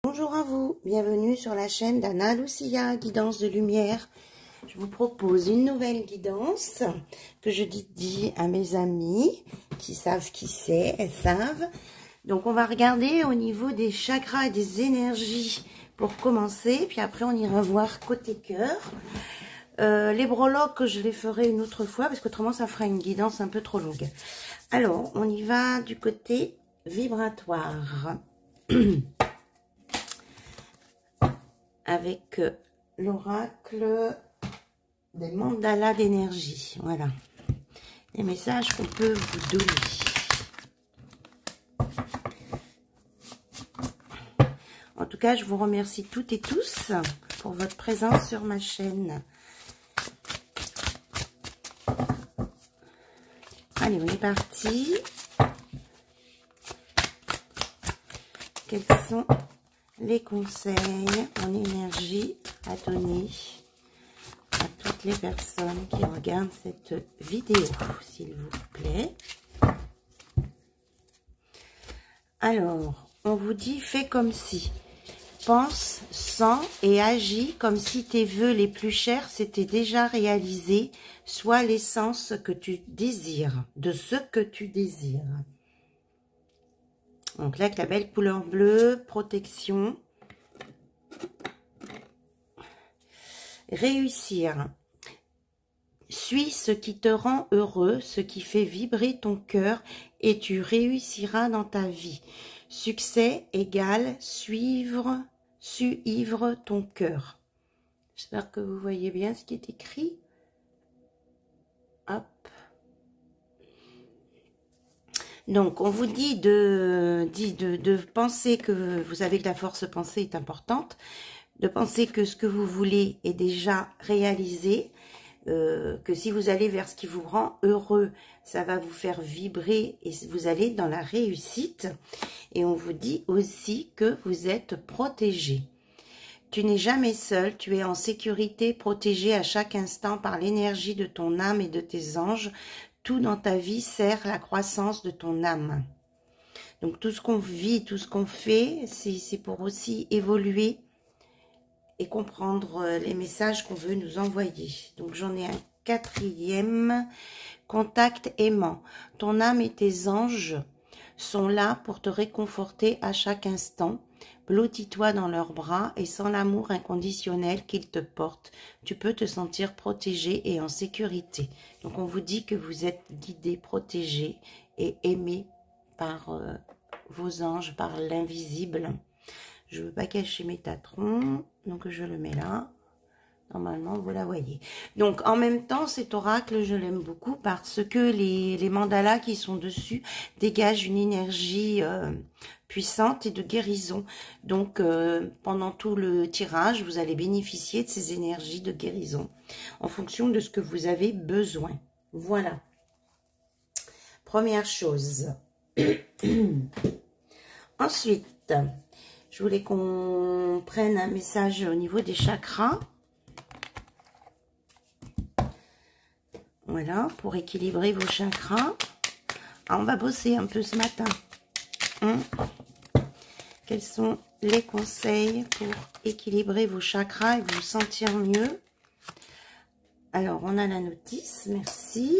Bonjour à vous, bienvenue sur la chaîne d'Anna Lucia, guidance de lumière. Je vous propose une nouvelle guidance que je dédie à mes amis qui savent qui c'est, elles savent. Donc on va regarder au niveau des chakras et des énergies pour commencer, puis après on ira voir côté cœur. Les breloques, je les ferai une autre fois parce qu'autrement ça fera une guidance un peu trop longue. Alors on y va du côté vibratoire. Avec l'oracle des mandalas d'énergie. Voilà. Les messages qu'on peut vous donner. En tout cas, je vous remercie toutes et tous pour votre présence sur ma chaîne. Allez, on est parti. Quels sont les conseils en énergie à donner à toutes les personnes qui regardent cette vidéo, s'il vous plaît? Alors, on vous dit, fais comme si. Pense, sens et agis comme si tes vœux les plus chers s'étaient déjà réalisés, soit l'essence que tu désires, de ce que tu désires. Donc là, avec la belle couleur bleue, protection. Réussir. Suis ce qui te rend heureux, ce qui fait vibrer ton cœur et tu réussiras dans ta vie. Succès égale suivre ton cœur. J'espère que vous voyez bien ce qui est écrit. Hop. Donc, on vous dit de penser que vous savez que la force pensée est importante, de penser que ce que vous voulez est déjà réalisé, que si vous allez vers ce qui vous rend heureux, ça va vous faire vibrer et vous allez dans la réussite. Et on vous dit aussi que vous êtes protégé. Tu n'es jamais seul, tu es en sécurité, protégé à chaque instant par l'énergie de ton âme et de tes anges. Tout dans ta vie sert la croissance de ton âme. Donc tout ce qu'on vit, tout ce qu'on fait, c'est pour aussi évoluer et comprendre les messages qu'on veut nous envoyer. Donc j'en ai un quatrième. Contact aimant. Ton âme et tes anges sont là pour te réconforter à chaque instant. Blottis-toi dans leurs bras et sans l'amour inconditionnel qu'ils te portent, tu peux te sentir protégé et en sécurité. Donc on vous dit que vous êtes guidé, protégé et aimé par vos anges, par l'invisible. Je ne veux pas cacher mes tatrons, donc je le mets là. Normalement, vous la voyez. Donc, en même temps, cet oracle, je l'aime beaucoup parce que les mandalas qui sont dessus dégagent une énergie puissante et de guérison. Donc, pendant tout le tirage, vous allez bénéficier de ces énergies de guérison en fonction de ce que vous avez besoin. Voilà. Première chose. Ensuite, je voulais qu'on prenne un message au niveau des chakras. Voilà, pour équilibrer vos chakras. Alors, on va bosser un peu ce matin. Quels sont les conseils pour équilibrer vos chakras et vous sentir mieux? Alors, on a la notice, merci.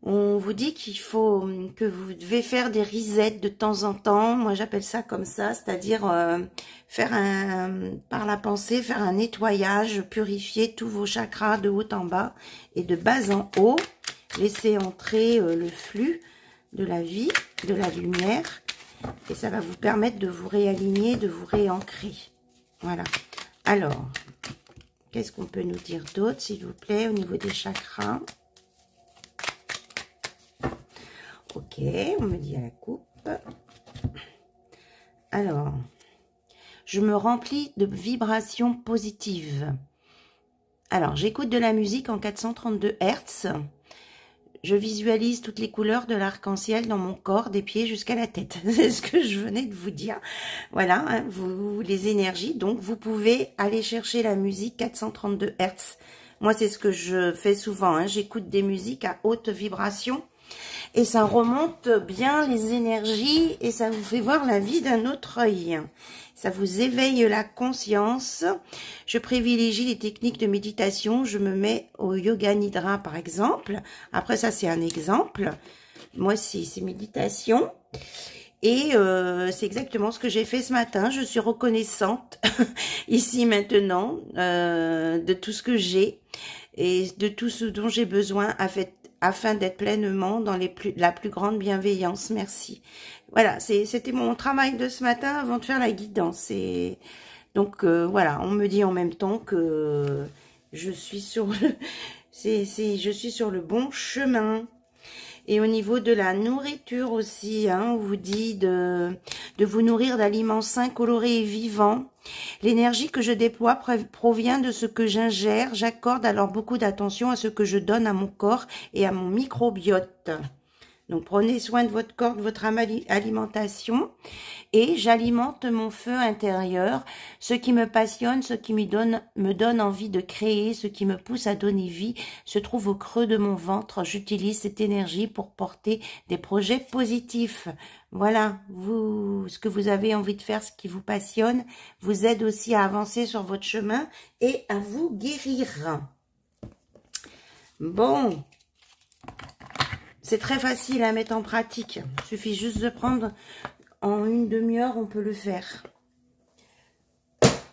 On vous dit qu'il faut que vous devez faire des resets de temps en temps. Moi, j'appelle ça comme ça, c'est-à-dire faire par la pensée, faire un nettoyage, purifier tous vos chakras de haut en bas et de bas en haut. Laisser entrer le flux de la vie, de la lumière. Et ça va vous permettre de vous réaligner, de vous réancrer. Voilà. Alors, qu'est-ce qu'on peut nous dire d'autre, s'il vous plaît, au niveau des chakras? Ok, on me dit à la coupe. Alors, je me remplis de vibrations positives. Alors, j'écoute de la musique en 432 Hz. Je visualise toutes les couleurs de l'arc-en-ciel dans mon corps, des pieds jusqu'à la tête. C'est ce que je venais de vous dire. Voilà, hein, les énergies. Donc, vous pouvez aller chercher la musique 432 Hz. Moi, c'est ce que je fais souvent. Hein. J'écoute des musiques à haute vibration Et ça remonte bien les énergies et ça vous fait voir la vie d'un autre œil. Ça vous éveille la conscience. Je privilégie les techniques de méditation. Je me mets au yoga nidra par exemple. Après ça c'est un exemple. Moi c'est méditation. Et c'est exactement ce que j'ai fait ce matin. Je suis reconnaissante ici maintenant de tout ce que j'ai et de tout ce dont j'ai besoin afin d'être pleinement dans la plus grande bienveillance. Merci. Voilà, c'était mon travail de ce matin avant de faire la guidance. Et donc voilà, on me dit en même temps que je suis sur je suis sur le bon chemin. Et au niveau de la nourriture aussi, hein, on vous dit de vous nourrir d'aliments sains, colorés et vivants. L'énergie que je déploie provient de ce que j'ingère. J'accorde alors beaucoup d'attention à ce que je donne à mon corps et à mon microbiote. Donc, prenez soin de votre corps, de votre alimentation. Et j'alimente mon feu intérieur, ce qui me passionne, ce qui me donne envie de créer, ce qui me pousse à donner vie, se trouve au creux de mon ventre. J'utilise cette énergie pour porter des projets positifs. Voilà, ce que vous avez envie de faire, ce qui vous passionne, vous aide aussi à avancer sur votre chemin et à vous guérir. Bon. C'est très facile à mettre en pratique. Il suffit juste de prendre en une demi-heure, on peut le faire.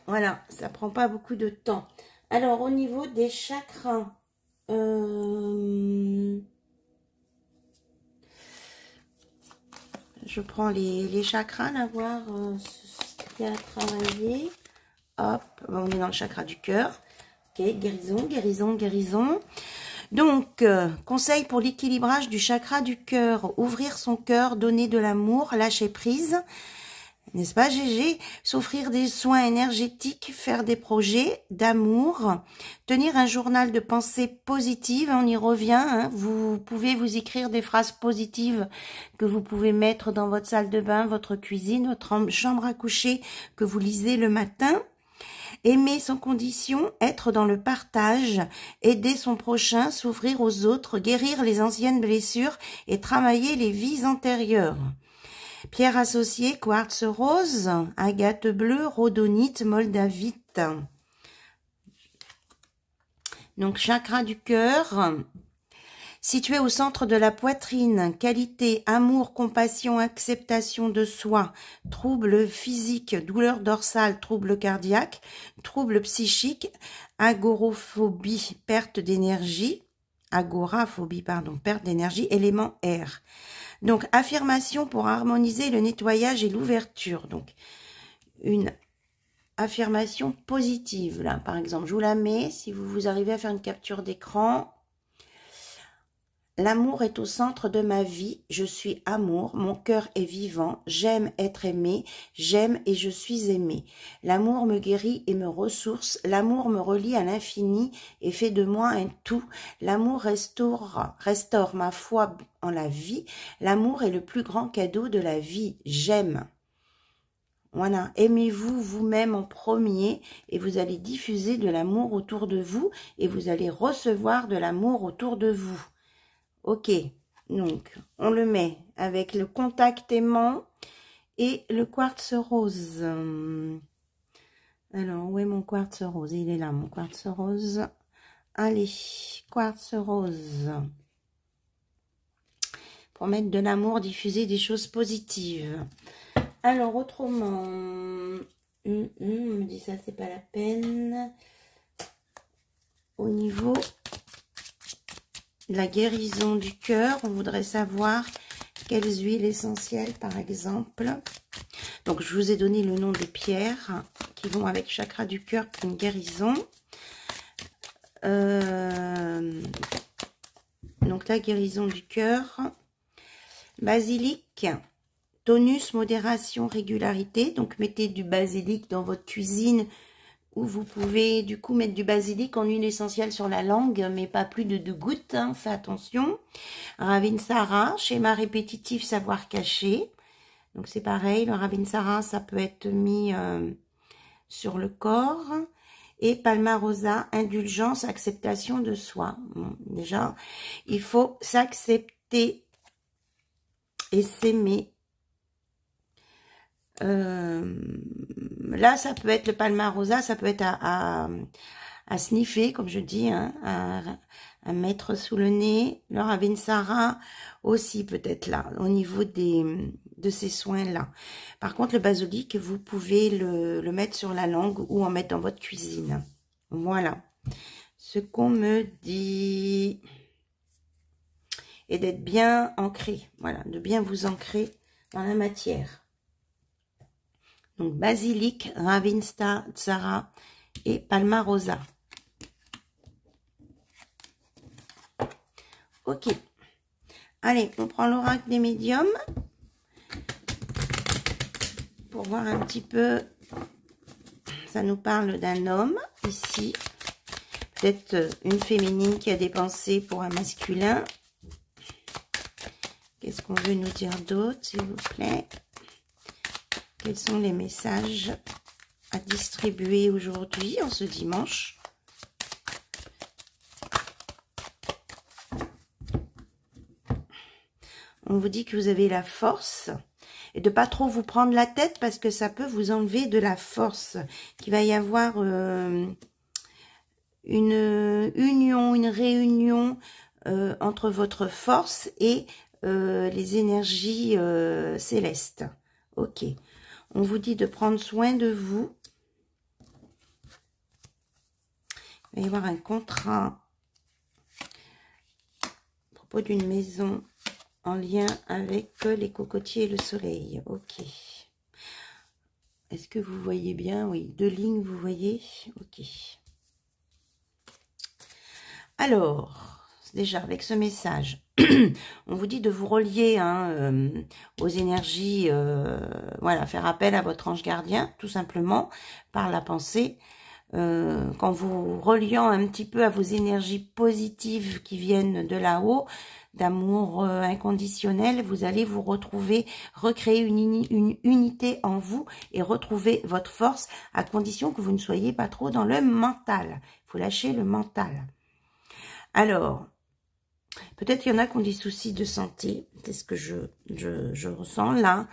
Voilà, ça prend pas beaucoup de temps. Alors, au niveau des chakras, je prends les chakras, là, voir ce qu'il y a à travailler. Hop, on est dans le chakra du cœur. Ok, guérison, guérison, guérison. Donc, conseil pour l'équilibrage du chakra du cœur, ouvrir son cœur, donner de l'amour, lâcher prise, n'est-ce pas Gégé? S'offrir des soins énergétiques, faire des projets d'amour, tenir un journal de pensée positive, on y revient, hein, vous pouvez vous écrire des phrases positives que vous pouvez mettre dans votre salle de bain, votre cuisine, votre chambre à coucher que vous lisez le matin. Aimer sans condition, être dans le partage, aider son prochain, s'ouvrir aux autres, guérir les anciennes blessures et travailler les vies antérieures. Pierre associée, quartz rose, agate bleue, rhodonite, moldavite. Donc chakra du cœur, situé au centre de la poitrine, qualité, amour, compassion, acceptation de soi, troubles physiques, douleurs dorsales, troubles cardiaques, troubles psychiques, agoraphobie, perte d'énergie, perte d'énergie, élément air. Donc, affirmation pour harmoniser le nettoyage et l'ouverture. Donc, une affirmation positive, là, par exemple. Je vous la mets, si vous arrivez à faire une capture d'écran. L'amour est au centre de ma vie, je suis amour, mon cœur est vivant, j'aime être aimé, j'aime et je suis aimé. L'amour me guérit et me ressource, l'amour me relie à l'infini et fait de moi un tout. L'amour restaure ma foi en la vie, l'amour est le plus grand cadeau de la vie, j'aime. Voilà, aimez-vous vous-même en premier et vous allez diffuser de l'amour autour de vous et vous allez recevoir de l'amour autour de vous. Ok, donc on le met avec le contact aimant et le quartz rose. Alors, où est mon quartz rose? Il est là, mon quartz rose. Allez, quartz rose. Pour mettre de l'amour, diffuser des choses positives. Alors, autrement, on me dit ça, c'est pas la peine. Au niveau... la guérison du cœur, on voudrait savoir quelles huiles essentielles par exemple. Donc je vous ai donné le nom des pierres qui vont avec chakra du cœur pour une guérison. Donc la guérison du cœur. Basilic, tonus, modération, régularité. Donc mettez du basilic dans votre cuisine. Où vous pouvez du coup mettre du basilic en huile essentielle sur la langue, mais pas plus de 2 gouttes, hein, faites attention. Ravinsara, schéma répétitif, savoir caché. Donc c'est pareil, le Ravinsara, ça peut être mis sur le corps. Et Palmarosa, indulgence, acceptation de soi. Bon, déjà, il faut s'accepter et s'aimer. Là, ça peut être le palmarosa, ça peut être à sniffer, comme je dis, hein, à mettre sous le nez. Le Ravinsara aussi peut-être là, au niveau de ces soins-là. Par contre, le basilic, vous pouvez le mettre sur la langue ou en mettre dans votre cuisine. Voilà ce qu'on me dit. Et d'être bien ancré, voilà, de bien vous ancrer dans la matière. Donc, basilic, Ravinsara et palmarosa. Ok. Allez, on prend l'oracle des médiums pour voir un petit peu. Ça nous parle d'un homme ici. Peut-être une féminine qui a des pensées pour un masculin. Qu'est-ce qu'on veut nous dire d'autre, s'il vous plaît? Quels sont les messages à distribuer aujourd'hui, en ce dimanche? On vous dit que vous avez la force et de pas trop vous prendre la tête parce que ça peut vous enlever de la force. Qu'il va y avoir une union, une réunion entre votre force et les énergies célestes. Ok. On vous dit de prendre soin de vous. Il va y avoir un contrat à propos d'une maison en lien avec les cocotiers et le soleil. Ok. Est-ce que vous voyez bien? Oui, 2 lignes, vous voyez? Ok. Alors, déjà, avec ce message, on vous dit de vous relier hein, aux énergies, voilà, faire appel à votre ange gardien, tout simplement, par la pensée. Qu'en vous reliant un petit peu à vos énergies positives qui viennent de là-haut, d'amour inconditionnel, vous allez vous retrouver, recréer une unité en vous et retrouver votre force à condition que vous ne soyez pas trop dans le mental. Il faut lâcher le mental. Alors, peut-être qu'il y en a qui ont des soucis de santé, c'est ce que je ressens là,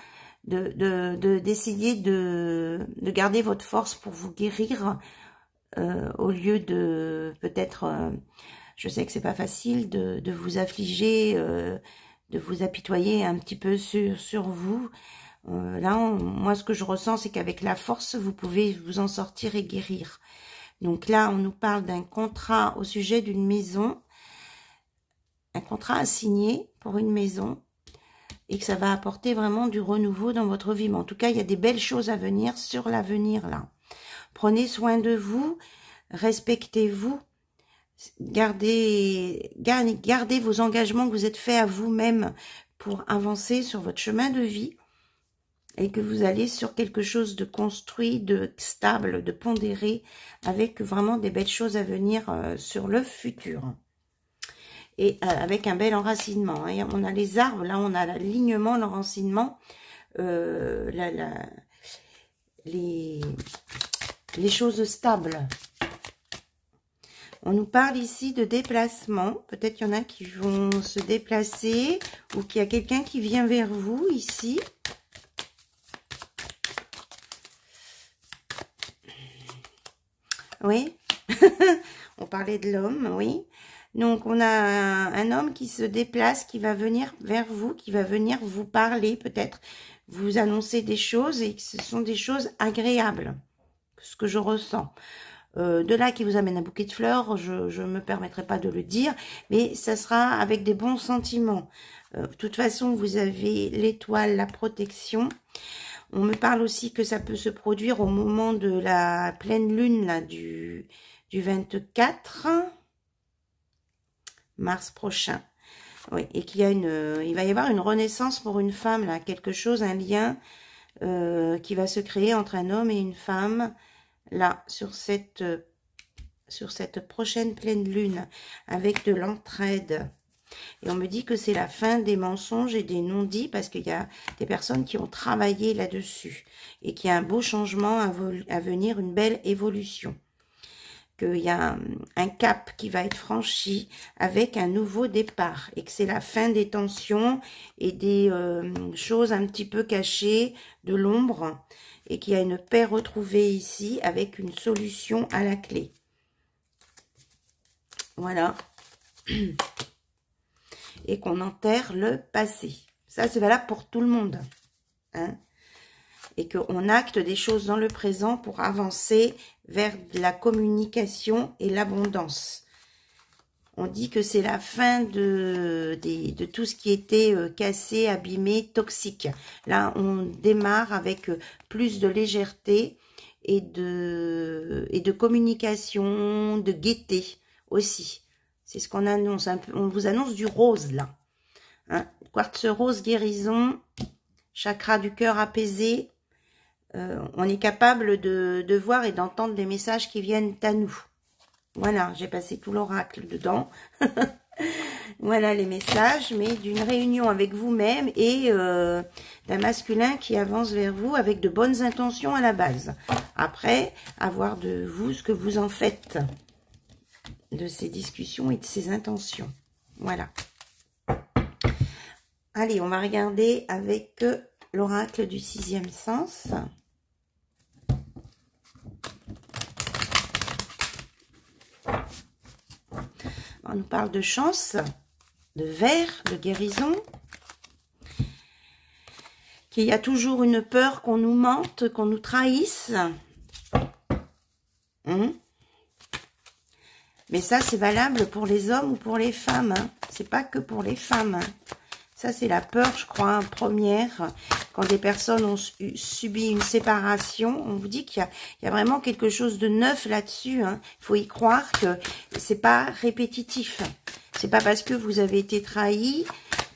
d'essayer de garder votre force pour vous guérir au lieu de peut-être, je sais que c'est pas facile de vous affliger, de vous apitoyer un petit peu sur vous. Là, moi ce que je ressens c'est qu'avec la force vous pouvez vous en sortir et guérir. Donc là on nous parle d'un contrat au sujet d'une maison, un contrat à signer pour une maison et que ça va apporter vraiment du renouveau dans votre vie. Mais en tout cas, il y a des belles choses à venir sur l'avenir là. Prenez soin de vous, respectez-vous, gardez vos engagements que vous êtes faits à vous-même pour avancer sur votre chemin de vie et que vous allez sur quelque chose de construit, de stable, de pondéré, avec vraiment des belles choses à venir sur le futur. Et avec un bel enracinement. Hein. On a les arbres, là on a l'alignement, l'enracinement, les choses stables. On nous parle ici de déplacement. Peut-être qu'il y en a qui vont se déplacer ou qu'il y a quelqu'un qui vient vers vous ici. Oui, on parlait de l'homme, oui. Donc, on a un homme qui se déplace, qui va venir vers vous, qui va venir vous parler, peut-être vous annoncer des choses et que ce sont des choses agréables, ce que je ressens. De là qui vous amène un bouquet de fleurs, je ne me permettrai pas de le dire, mais ça sera avec des bons sentiments. De toute façon, vous avez l'étoile, la protection. On me parle aussi que ça peut se produire au moment de la pleine lune là, du 24 mars prochain. Oui, et qu'il y a il va y avoir une renaissance pour une femme, là, quelque chose, un lien qui va se créer entre un homme et une femme, là, sur cette prochaine pleine lune, avec de l'entraide. Et on me dit que c'est la fin des mensonges et des non-dits, parce qu'il y a des personnes qui ont travaillé là-dessus, et qu'il y a un beau changement à venir, une belle évolution. qu'il y a un cap qui va être franchi avec un nouveau départ et que c'est la fin des tensions et des choses un petit peu cachées, de l'ombre, et qu'il y a une paix retrouvée ici avec une solution à la clé. Voilà. Et qu'on enterre le passé. Ça, c'est valable pour tout le monde. Hein? Et qu'on acte des choses dans le présent pour avancer vers la communication et l'abondance. On dit que c'est la fin de tout ce qui était cassé, abîmé, toxique. Là, on démarre avec plus de légèreté et de communication, de gaieté aussi. C'est ce qu'on annonce. On vous annonce du rose, là. Hein? Quartz rose, guérison, chakra du cœur apaisé. On est capable de voir et d'entendre des messages qui viennent à nous. Voilà, j'ai passé tout l'oracle dedans. Voilà les messages, mais d'une réunion avec vous-même et d'un masculin qui avance vers vous avec de bonnes intentions à la base. Après, à voir de vous ce que vous en faites de ces discussions et de ces intentions. Voilà. Allez, on va regarder avec l'oracle du sixième sens. On nous parle de chance, de verre, de guérison, qu'il y a toujours une peur qu'on nous mente, qu'on nous trahisse. Mais ça, c'est valable pour les hommes ou pour les femmes. Hein. C'est pas que pour les femmes. Hein. Ça, c'est la peur, je crois, première. Quand des personnes ont subi une séparation, on vous dit qu'il y a vraiment quelque chose de neuf là-dessus. Hein. Il faut y croire que c'est pas répétitif. C'est pas parce que vous avez été trahi,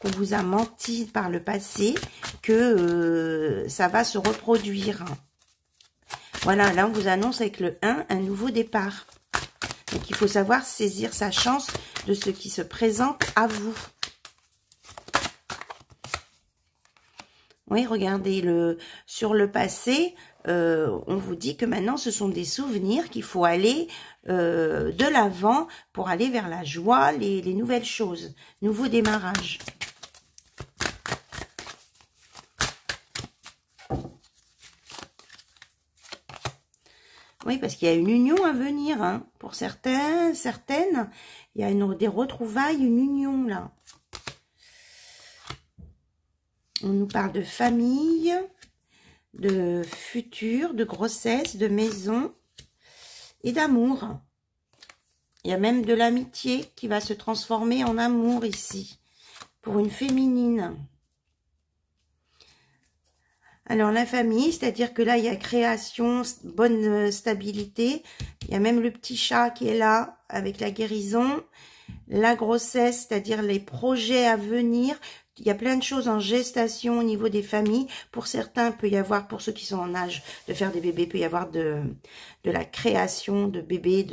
qu'on vous a menti par le passé, que ça va se reproduire. Voilà, là, on vous annonce avec le 1, un nouveau départ. Donc, il faut savoir saisir sa chance de ce qui se présente à vous. Oui, regardez, sur le passé, on vous dit que maintenant, ce sont des souvenirs qu'il faut aller de l'avant pour aller vers la joie, les nouvelles choses, nouveau démarrage. Oui, parce qu'il y a une union à venir, hein. Pour certaines, il y a des retrouvailles, une union, là. On nous parle de famille, de futur, de grossesse, de maison et d'amour. Il y a même de l'amitié qui va se transformer en amour ici, pour une féminine. Alors, la famille, c'est-à-dire que là, il y a création, bonne stabilité. Il y a même le petit chat qui est là, avec la guérison. La grossesse, c'est-à-dire les projets à venir. Il y a plein de choses en gestation au niveau des familles. Pour certains, il peut y avoir, pour ceux qui sont en âge de faire des bébés, il peut y avoir de la création de bébés,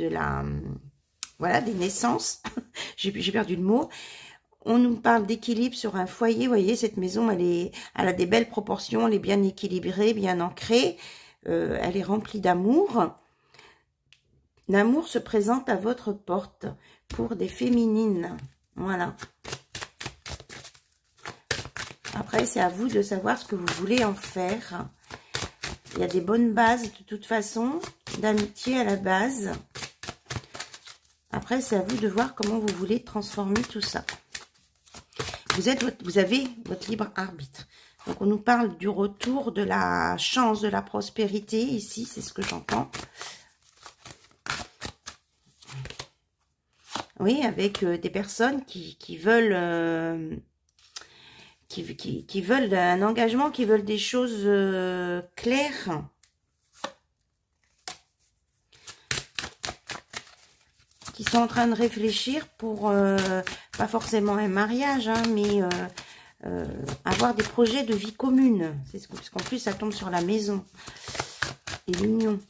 voilà, des naissances. J'ai perdu le mot. On nous parle d'équilibre sur un foyer. Vous voyez, cette maison, elle a des belles proportions. Elle est bien équilibrée, bien ancrée. Elle est remplie d'amour. L'amour se présente à votre porte pour des féminines. Voilà. Après, c'est à vous de savoir ce que vous voulez en faire. Il y a des bonnes bases, de toute façon, d'amitié à la base. Après, c'est à vous de voir comment vous voulez transformer tout ça. Vous avez votre libre arbitre. Donc, on nous parle du retour de la chance, de la prospérité. Ici, c'est ce que j'entends. Oui, avec des personnes qui veulent... Qui veulent un engagement, qui veulent des choses claires. Qui sont en train de réfléchir pour, pas forcément un mariage, hein, mais avoir des projets de vie commune. C'est parce qu'en plus, ça tombe sur la maison et l'union.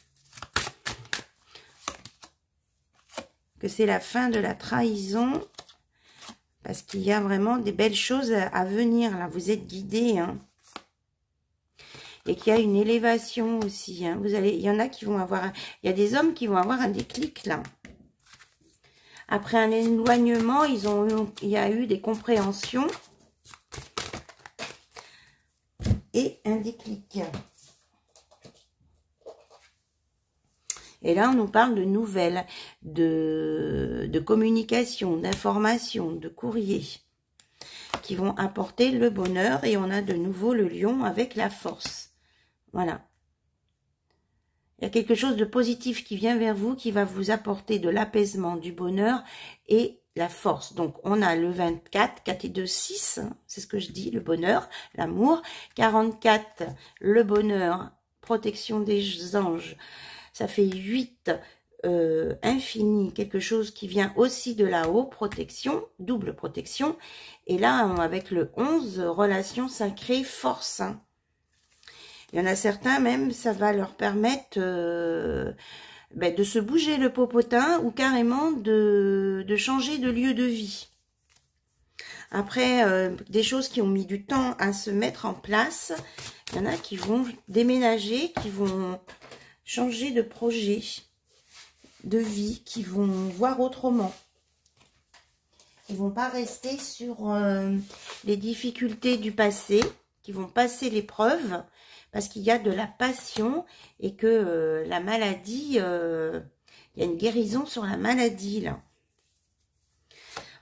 Que c'est la fin de la trahison. Parce qu'il y a vraiment des belles choses à venir. Là, vous êtes guidés. Hein. et qu'il y a une élévation aussi. Hein. Il y en a qui vont avoir... Il y a des hommes qui vont avoir un déclic là. Après un éloignement, il y a eu des compréhensions et un déclic. Et là, on nous parle de nouvelles, de communication, d'information, de courrier qui vont apporter le bonheur. Et on a de nouveau le lion avec la force. Voilà. Il y a quelque chose de positif qui vient vers vous, qui va vous apporter de l'apaisement, du bonheur et la force. Donc, on a le 24, 4 et 2, 6, hein, c'est ce que je dis, le bonheur, l'amour. 44, le bonheur, protection des anges. Ça fait 8, infini, quelque chose qui vient aussi de là-haut, protection, double protection. Et là, avec le 11, relation sacrée, force. Hein. Il y en a certains même, ça va leur permettre de se bouger le popotin ou carrément de changer de lieu de vie. Après, des choses qui ont mis du temps à se mettre en place, il y en a qui vont déménager, qui vont changer de projet, de vie, qui vont voir autrement. Ils ne vont pas rester sur les difficultés du passé, qui vont passer l'épreuve, parce qu'il y a de la passion et que la maladie, il y a une guérison sur la maladie, là.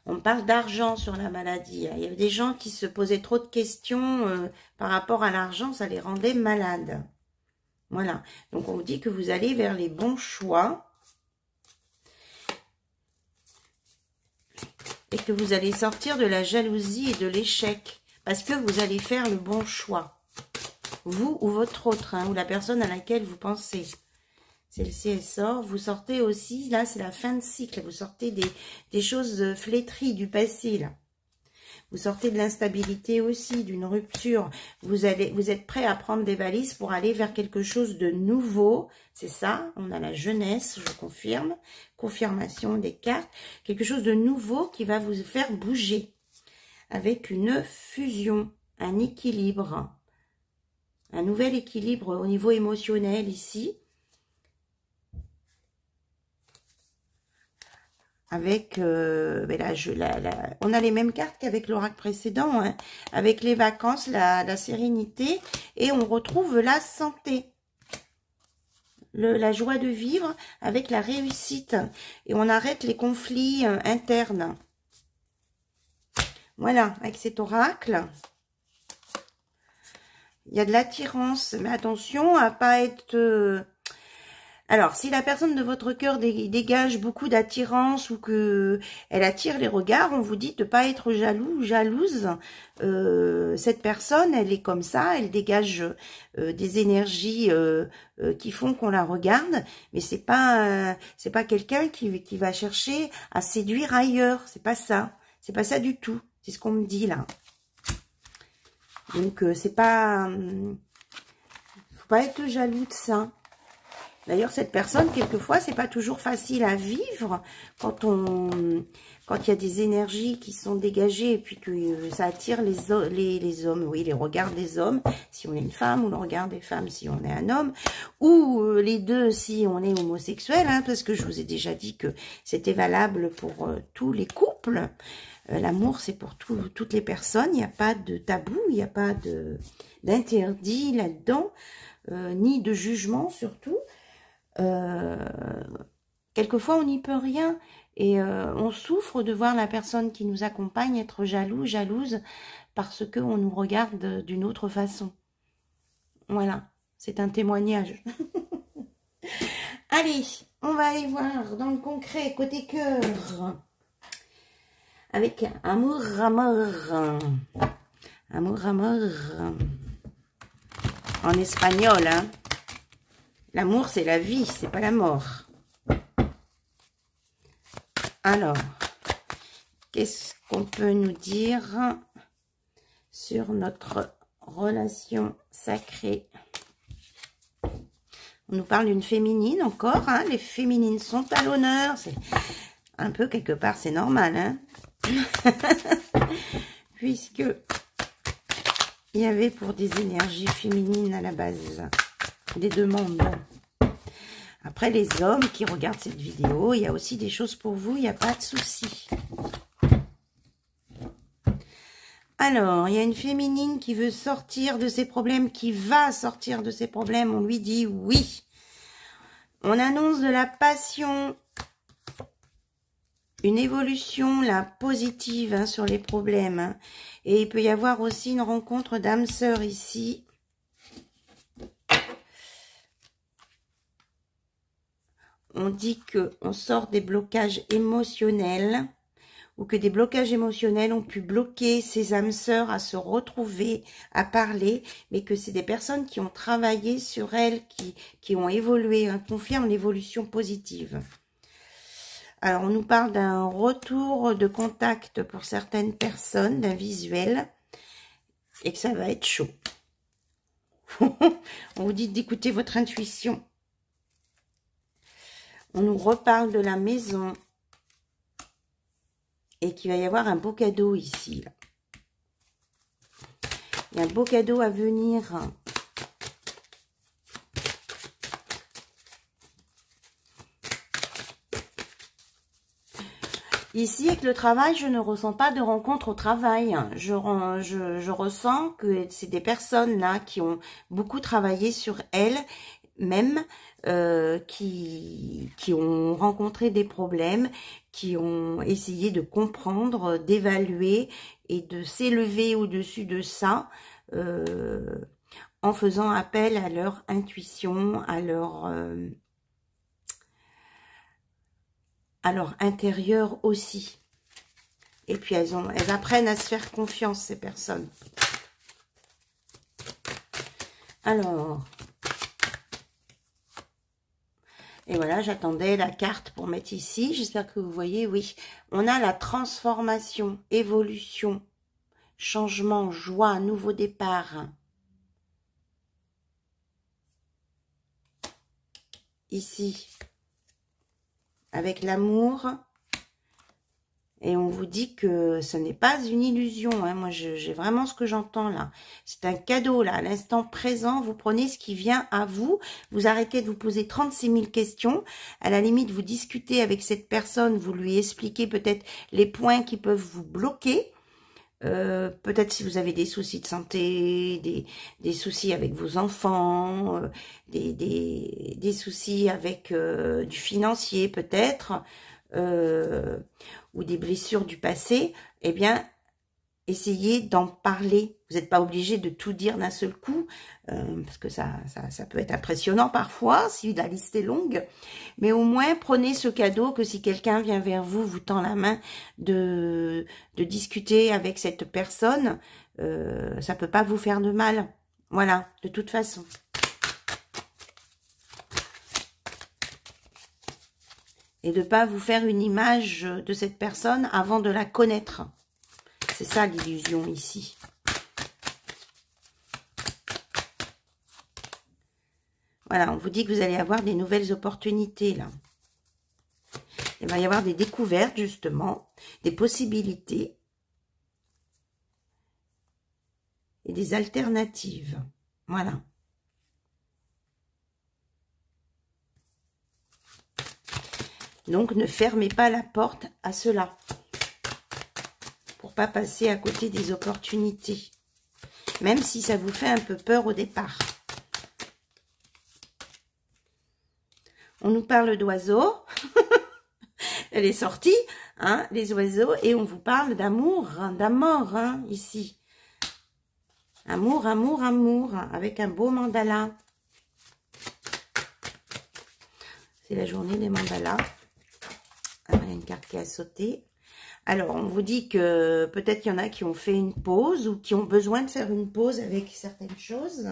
On parle d'argent sur la maladie. Il y avait des gens qui se posaient trop de questions par rapport à l'argent, ça les rendait malades. Voilà. Donc, on vous dit que vous allez vers les bons choix et que vous allez sortir de la jalousie et de l'échec parce que vous allez faire le bon choix. Vous ou votre autre, hein, ou la personne à laquelle vous pensez. Celle-ci sort. Vous sortez aussi, là, c'est la fin de cycle. Vous sortez des choses flétries du passé, là. Vous sortez de l'instabilité aussi, d'une rupture. Vous êtes prêt à prendre des valises pour aller vers quelque chose de nouveau. C'est ça, on a la jeunesse, je confirme. Confirmation des cartes. Quelque chose de nouveau qui va vous faire bouger. Avec une fusion, un équilibre. Un nouvel équilibre au niveau émotionnel ici. Avec, on a les mêmes cartes qu'avec l'oracle précédent, hein, avec les vacances, la sérénité, et on retrouve la santé, la joie de vivre avec la réussite, et on arrête les conflits internes. Voilà, avec cet oracle, il y a de l'attirance, mais attention à pas être... Alors, si la personne de votre cœur dégage beaucoup d'attirance ou que elle attire les regards, on vous dit de ne pas être jaloux ou jalouse. Cette personne, elle est comme ça, elle dégage des énergies qui font qu'on la regarde, mais c'est pas quelqu'un qui va chercher à séduire ailleurs. C'est pas ça du tout. C'est ce qu'on me dit là. Donc c'est pas, faut pas être jaloux de ça. D'ailleurs, cette personne, quelquefois, c'est pas toujours facile à vivre quand il y a des énergies qui sont dégagées et puis que ça attire les hommes, oui, les regards des hommes, si on est une femme, ou le regard des femmes, si on est un homme, ou les deux, si on est homosexuel, hein, parce que je vous ai déjà dit que c'était valable pour tous les couples. L'amour, c'est pour toutes les personnes, il n'y a pas de tabou, il n'y a pas d'interdit là-dedans, ni de jugement surtout. Quelquefois on n'y peut rien et on souffre de voir la personne qui nous accompagne être jaloux, jalouse parce qu'on nous regarde d'une autre façon. Voilà, c'est un témoignage. Allez, on va aller voir dans le concret, côté cœur, avec amour à mort. Amour à mort. En espagnol, hein. L'amour, c'est la vie, c'est pas la mort. Alors, qu'est-ce qu'on peut nous dire sur notre relation sacrée? On nous parle d'une féminine encore, hein. Les féminines sont à l'honneur. C'est un peu quelque part, c'est normal, hein. Puisque il y avait pour des énergies féminines à la base, des demandes. Après, les hommes qui regardent cette vidéo, il y a aussi des choses pour vous, il n'y a pas de souci. Alors, il y a une féminine qui veut sortir de ses problèmes, qui va sortir de ses problèmes. On lui dit oui. On annonce de la passion, une évolution là, positive hein, sur les problèmes. Hein. Et il peut y avoir aussi une rencontre d'âme sœur ici. On dit qu'on sort des blocages émotionnels ou que des blocages émotionnels ont pu bloquer ces âmes sœurs à se retrouver, à parler, mais que c'est des personnes qui ont travaillé sur elles, qui ont évolué, hein, confirme l'évolution positive. Alors, on nous parle d'un retour de contact pour certaines personnes, d'un visuel, et que ça va être chaud. On vous dit d'écouter votre intuition. On nous reparle de la maison. Et qu'il va y avoir un beau cadeau ici. Là. Il y a un beau cadeau à venir. Ici, avec le travail, je ne ressens pas de rencontre au travail. Je ressens que c'est des personnes là qui ont beaucoup travaillé sur elles, même qui ont rencontré des problèmes, qui ont essayé de comprendre, d'évaluer et de s'élever au-dessus de ça en faisant appel à leur intuition, à leur intérieur aussi. Et puis elles apprennent à se faire confiance, ces personnes. Alors... Et voilà, j'attendais la carte pour mettre ici. J'espère que vous voyez, oui. On a la transformation, évolution, changement, joie, nouveau départ. Ici, avec l'amour. Et on vous dit que ce n'est pas une illusion. Hein. Moi, j'ai vraiment ce que j'entends là. C'est un cadeau là. À l'instant présent, vous prenez ce qui vient à vous. Vous arrêtez de vous poser 36 000 questions. À la limite, vous discutez avec cette personne. Vous lui expliquez peut-être les points qui peuvent vous bloquer. Peut-être si vous avez des soucis de santé, des soucis avec vos enfants, des soucis avec du financier peut-être. Ou des blessures du passé, eh bien, essayez d'en parler. Vous n'êtes pas obligé de tout dire d'un seul coup, parce que ça peut être impressionnant parfois, si la liste est longue. Mais au moins, prenez ce cadeau que si quelqu'un vient vers vous, vous tend la main, de discuter avec cette personne, ça peut pas vous faire de mal. Voilà, de toute façon. Et de ne pas vous faire une image de cette personne avant de la connaître. C'est ça l'illusion ici. Voilà, on vous dit que vous allez avoir des nouvelles opportunités là. Il va y avoir des découvertes justement, des possibilités et des alternatives. Voilà. Donc, ne fermez pas la porte à cela. Pour pas passer à côté des opportunités. Même si ça vous fait un peu peur au départ. On nous parle d'oiseaux. Elle est sortie, hein, les oiseaux. Et on vous parle d'amour, d'amour, hein, ici. Amour, amour, amour. Avec un beau mandala. C'est la journée des mandalas. Ah, il y a une carte qui a sauté. Alors, on vous dit que peut-être qu'il y en a qui ont fait une pause ou qui ont besoin de faire une pause avec certaines choses.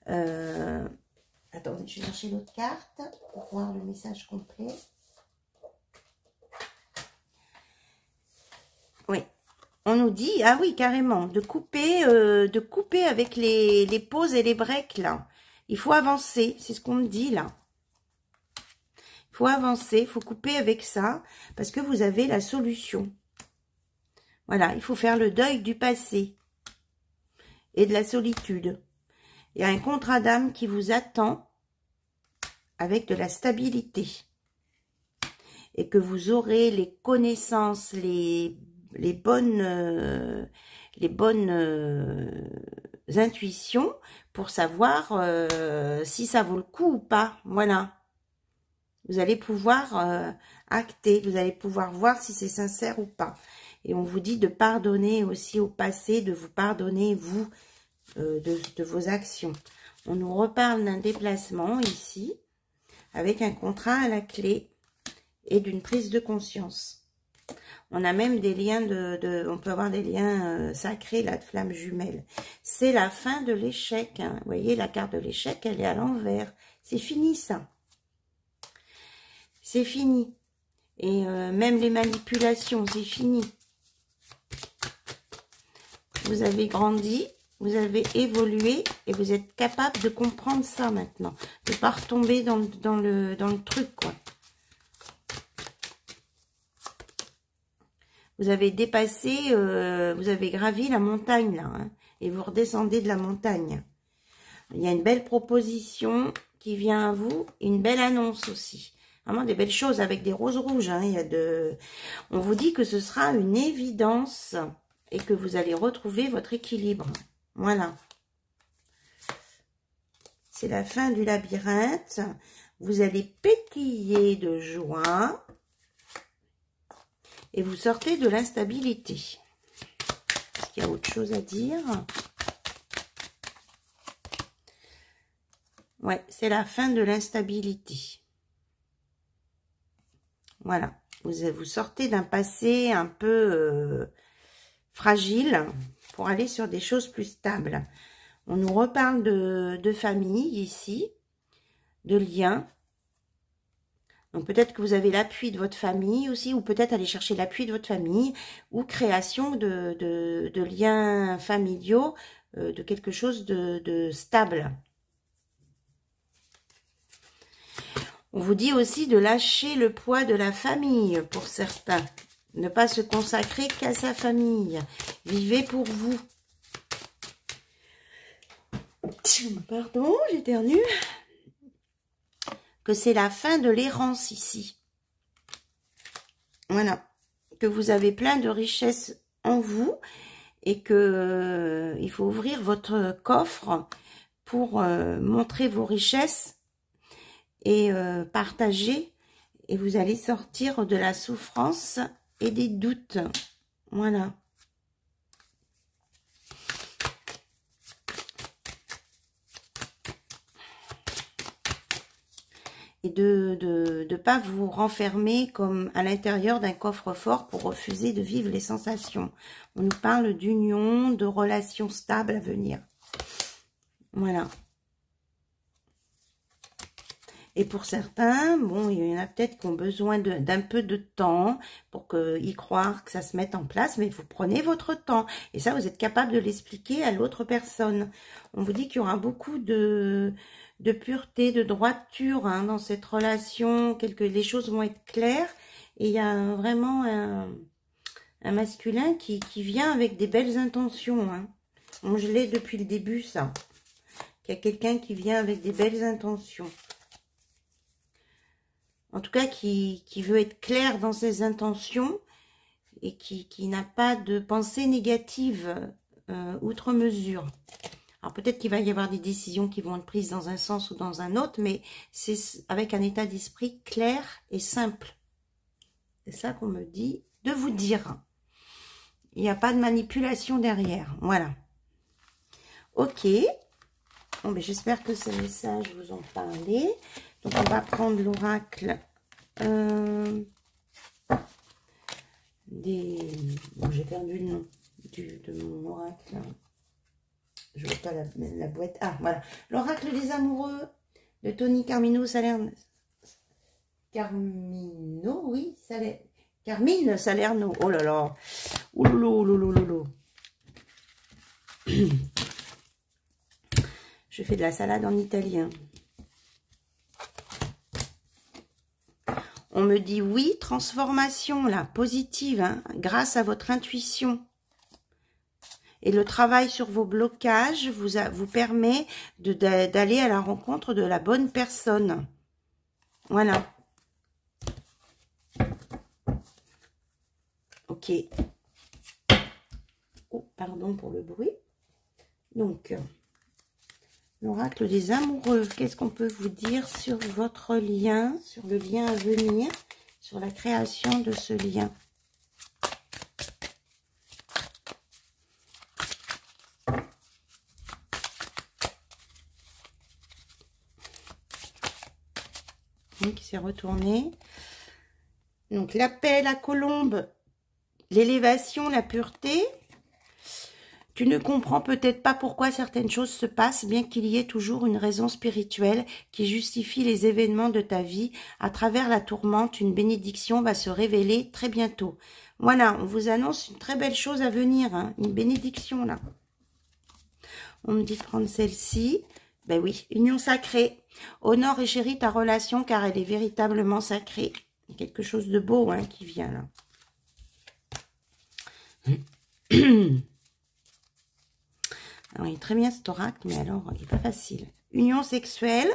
Attendez, je vais chercher l'autre carte pour voir le message complet. Oui, on nous dit, ah oui, carrément, de couper avec les pauses et les breaks, là. Il faut avancer, c'est ce qu'on me dit, là. Il faut avancer, il faut couper avec ça, parce que vous avez la solution. Voilà, il faut faire le deuil du passé. et de la solitude. Il y a un contrat d'âme qui vous attend avec de la stabilité. Et que vous aurez les connaissances, les bonnes intuitions pour savoir si ça vaut le coup ou pas. Voilà. Vous allez pouvoir acter, vous allez pouvoir voir si c'est sincère ou pas. Et on vous dit de pardonner aussi au passé, de vous pardonner, vous, de vos actions. On nous reparle d'un déplacement ici, avec un contrat à la clé et d'une prise de conscience. On a même des liens on peut avoir des liens sacrés, là, de flammes jumelles. C'est la fin de l'échec. Hein. Vous voyez, la carte de l'échec, elle est à l'envers. C'est fini, ça. C'est fini. Et même les manipulations, c'est fini. Vous avez grandi, vous avez évolué et vous êtes capable de comprendre ça maintenant. De ne pas retomber dans le truc, quoi. Vous avez dépassé, vous avez gravi la montagne, là. Hein, et vous redescendez de la montagne. Il y a une belle proposition qui vient à vous. Une belle annonce aussi. Vraiment des belles choses avec des roses rouges. Hein, on vous dit que ce sera une évidence et que vous allez retrouver votre équilibre. Voilà. C'est la fin du labyrinthe. Vous allez pétiller de joie. Et vous sortez de l'instabilité. Est-ce qu'il y a autre chose à dire? Ouais, c'est la fin de l'instabilité. Voilà. Vous sortez d'un passé un peu fragile pour aller sur des choses plus stables. On nous reparle de famille ici, de liens. Donc peut-être que vous avez l'appui de votre famille aussi, ou peut-être aller chercher l'appui de votre famille, ou création de liens familiaux, de quelque chose de stable. On vous dit aussi de lâcher le poids de la famille pour certains. Ne pas se consacrer qu'à sa famille. Vivez pour vous. Pardon, j'éternue. Que c'est la fin de l'errance ici. Voilà. Que vous avez plein de richesses en vous et que il faut ouvrir votre coffre pour montrer vos richesses et partager. Et vous allez sortir de la souffrance et des doutes. Voilà. Et de ne pas vous renfermer comme à l'intérieur d'un coffre-fort pour refuser de vivre les sensations. On nous parle d'union, de relations stables à venir. Voilà. Et pour certains, bon, il y en a peut-être qui ont besoin d'un peu de temps pour y croire que ça se mette en place, mais vous prenez votre temps. Et ça, vous êtes capable de l'expliquer à l'autre personne. On vous dit qu'il y aura beaucoup de pureté, de droiture hein, dans cette relation, les choses vont être claires. Et il y a vraiment un masculin qui vient avec des belles intentions. Hein. Moi, je l'ai depuis le début, ça. Il y a quelqu'un qui vient avec des belles intentions. En tout cas, qui veut être clair dans ses intentions et qui n'a pas de pensée négative outre mesure. Alors peut-être qu'il va y avoir des décisions qui vont être prises dans un sens ou dans un autre, mais c'est avec un état d'esprit clair et simple. C'est ça qu'on me dit de vous dire. Il n'y a pas de manipulation derrière. Voilà. Ok. Bon, ben, j'espère que ce message vous en parlait. Donc, on va prendre l'oracle Bon, j'ai perdu le nom de mon oracle. Je ne vois pas la boîte. Ah, voilà. L'oracle des amoureux de Tony Carmino Salerno. Carmino, oui, Carmine Salerno. Oh là là. Ouloulou, ouloulou. Je fais de la salade en italien. On me dit oui, transformation là, positive, hein, grâce à votre intuition. Et le travail sur vos blocages vous permet d'aller à la rencontre de la bonne personne. Voilà. Ok. Oh, pardon pour le bruit. Donc, l'oracle des amoureux. Qu'est-ce qu'on peut vous dire sur votre lien, sur le lien à venir, sur la création de ce lien? Qui s'est retourné. Donc, la paix, la colombe, l'élévation, la pureté. Tu ne comprends peut-être pas pourquoi certaines choses se passent, bien qu'il y ait toujours une raison spirituelle qui justifie les événements de ta vie. À travers la tourmente, une bénédiction va se révéler très bientôt. Voilà, on vous annonce une très belle chose à venir, hein, une bénédiction là. On me dit de prendre celle-ci. Ben oui, union sacrée. Honore et chéris ta relation car elle est véritablement sacrée. Il y a quelque chose de beau hein, qui vient là. Alors, il est très bien cet oracle, mais alors, il n'est pas facile. Union sexuelle.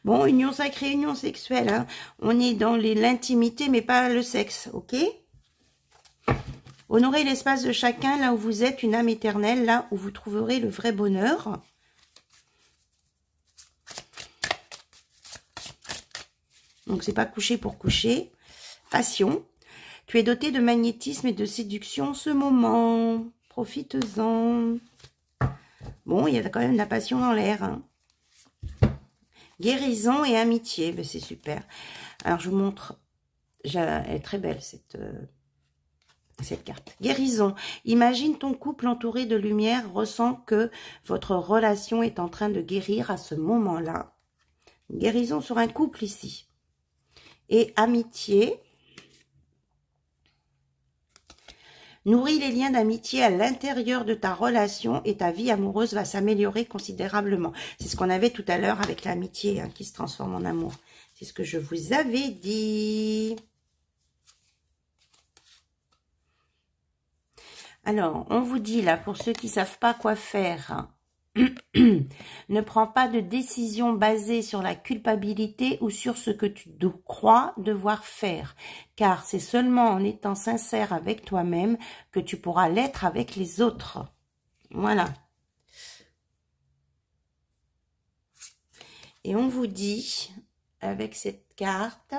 Bon, union sacrée, union sexuelle. Hein. On est dans l'intimité, mais pas le sexe, ok? Honorez l'espace de chacun, là où vous êtes, une âme éternelle, là où vous trouverez le vrai bonheur. Donc, c'est pas coucher pour coucher. Passion. Tu es doté de magnétisme et de séduction en ce moment. Profites-en. Bon, il y a quand même de la passion dans l'air. Hein. Guérison et amitié. Ben, c'est super. Alors, je vous montre. Elle est très belle, cette carte. Guérison. Imagine ton couple entouré de lumière. Ressens que votre relation est en train de guérir à ce moment-là. Guérison sur un couple ici. Et amitié. Nourris les liens d'amitié à l'intérieur de ta relation et ta vie amoureuse va s'améliorer considérablement. C'est ce qu'on avait tout à l'heure avec l'amitié hein, qui se transforme en amour. C'est ce que je vous avais dit. Alors, on vous dit là, pour ceux qui ne savent pas quoi faire, ne prends pas de décision basée sur la culpabilité ou sur ce que tu crois devoir faire, car c'est seulement en étant sincère avec toi-même que tu pourras l'être avec les autres. Voilà. Et on vous dit, avec cette carte,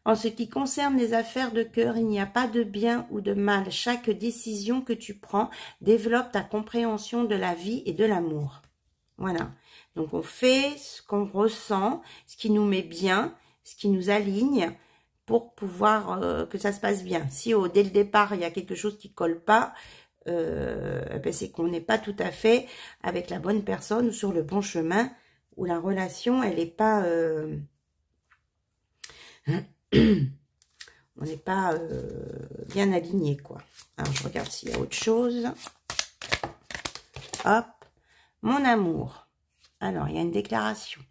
en ce qui concerne les affaires de cœur, il n'y a pas de bien ou de mal. Chaque décision que tu prends développe ta compréhension de la vie et de l'amour. Voilà. Donc, on fait ce qu'on ressent, ce qui nous met bien, ce qui nous aligne pour pouvoir que ça se passe bien. Si dès le départ, il y a quelque chose qui ne colle pas, ben, c'est qu'on n'est pas tout à fait avec la bonne personne ou sur le bon chemin, où la relation, elle n'est pas... on n'est pas bien aligné, quoi. Alors, je regarde s'il y a autre chose. Hop. Mon amour. Alors, il y a une déclaration.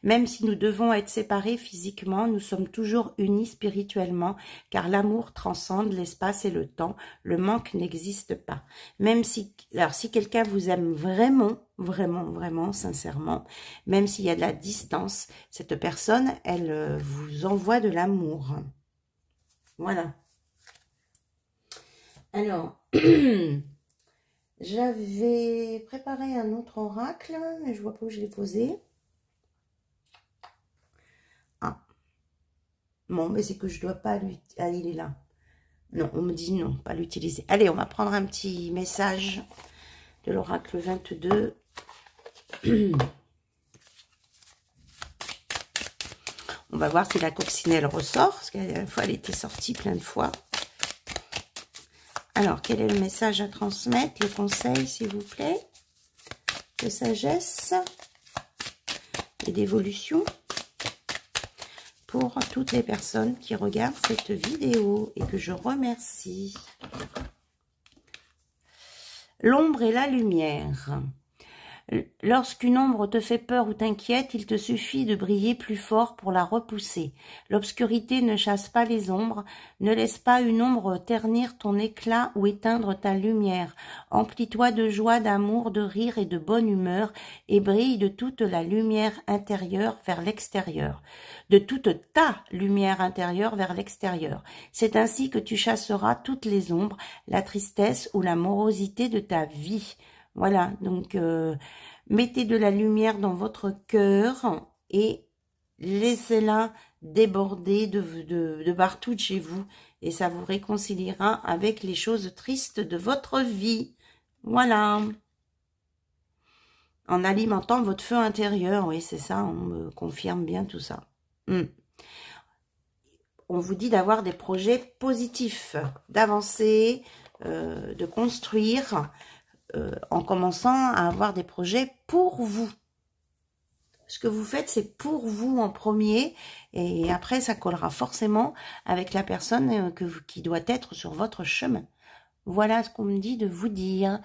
Même si nous devons être séparés physiquement, nous sommes toujours unis spirituellement, car l'amour transcende l'espace et le temps. Le manque n'existe pas. Même si, alors, si quelqu'un vous aime vraiment, vraiment, vraiment, sincèrement, même s'il y a de la distance, cette personne, elle vous envoie de l'amour. Voilà. Alors, j'avais préparé un autre oracle, mais je vois pas où je l'ai posé. Ah. Bon, mais c'est que je dois pas lui... Ah, il est là. Non, on me dit non, pas l'utiliser. Allez, on va prendre un petit message de l'oracle 22. On va voir si la coccinelle ressort, parce qu'à la fois, elle était sortie plein de fois. Alors, quel est le message à transmettre? Le conseil, s'il vous plaît, de sagesse et d'évolution pour toutes les personnes qui regardent cette vidéo et que je remercie. L'ombre et la lumière. Lorsqu'une ombre te fait peur ou t'inquiète, il te suffit de briller plus fort pour la repousser. L'obscurité ne chasse pas les ombres, ne laisse pas une ombre ternir ton éclat ou éteindre ta lumière. Emplis-toi de joie, d'amour, de rire et de bonne humeur, et brille de toute la lumière intérieure vers l'extérieur. De toute ta lumière intérieure vers l'extérieur. C'est ainsi que tu chasseras toutes les ombres, la tristesse ou la morosité de ta vie. Voilà, donc mettez de la lumière dans votre cœur et laissez-la déborder de partout de chez vous et ça vous réconciliera avec les choses tristes de votre vie. Voilà. En alimentant votre feu intérieur, oui c'est ça, on me confirme bien tout ça. On vous dit d'avoir des projets positifs, d'avancer, de construire, en commençant à avoir des projets pour vous. Ce que vous faites, c'est pour vous en premier, et après, ça collera forcément avec la personne qui doit être sur votre chemin. Voilà ce qu'on me dit de vous dire.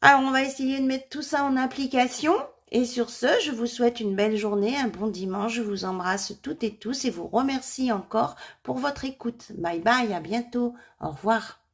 Alors, on va essayer de mettre tout ça en application. Et sur ce, je vous souhaite une belle journée, un bon dimanche. Je vous embrasse toutes et tous et vous remercie encore pour votre écoute. Bye bye, à bientôt. Au revoir.